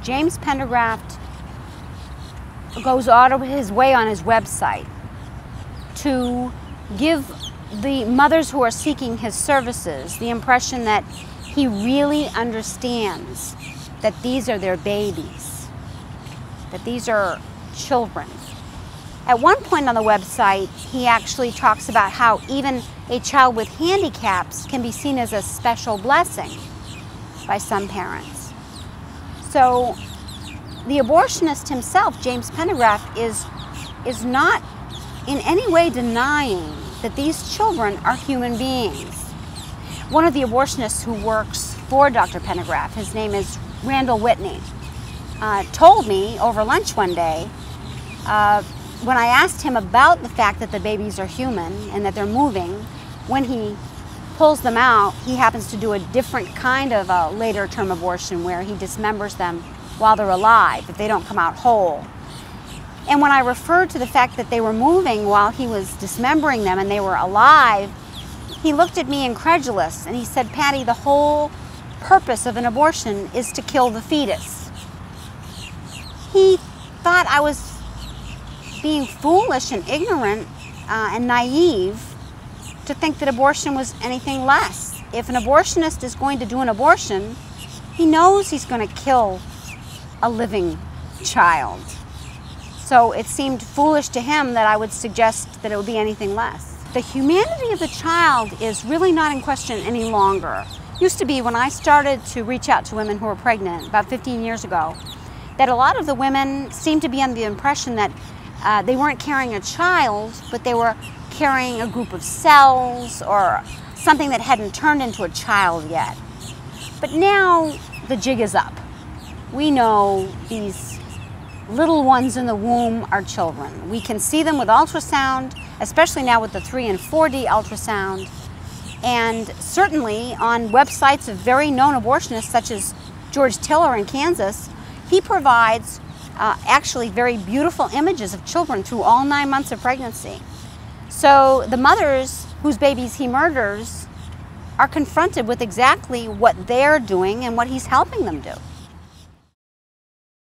James Pendergraft goes out of his way on his website to give the mothers who are seeking his services the impression that he really understands that these are their babies, that these are children. At one point on the website, he actually talks about how even a child with handicaps can be seen as a special blessing by some parents. So the abortionist himself, James Pendergraft, is not in any way denying that these children are human beings. One of the abortionists who works for Dr. Pendergraft, his name is Randall Whitney, told me over lunch one day, when I asked him about the fact that the babies are human and that they're moving, when he pulls them out, he happens to do a different kind of a later term abortion where he dismembers them while they're alive, but they don't come out whole. And when I referred to the fact that they were moving while he was dismembering them and they were alive, he looked at me incredulous and he said, "Patty, the whole purpose of an abortion is to kill the fetus." He thought I was being foolish and ignorant and naive to think that abortion was anything less. If an abortionist is going to do an abortion, he knows he's going to kill a living child. So it seemed foolish to him that I would suggest that it would be anything less. The humanity of the child is really not in question any longer. It used to be, when I started to reach out to women who were pregnant about 15 years ago, that a lot of the women seemed to be under the impression that they weren't carrying a child, but they were carrying a group of cells or something that hadn't turned into a child yet. But now the jig is up. We know these little ones in the womb are children. We can see them with ultrasound, especially now with the 3 and 4D ultrasound. And certainly on websites of very known abortionists such as George Tiller in Kansas, he provides actually very beautiful images of children through all 9 months of pregnancy. So the mothers whose babies he murders are confronted with exactly what they're doing and what he's helping them do.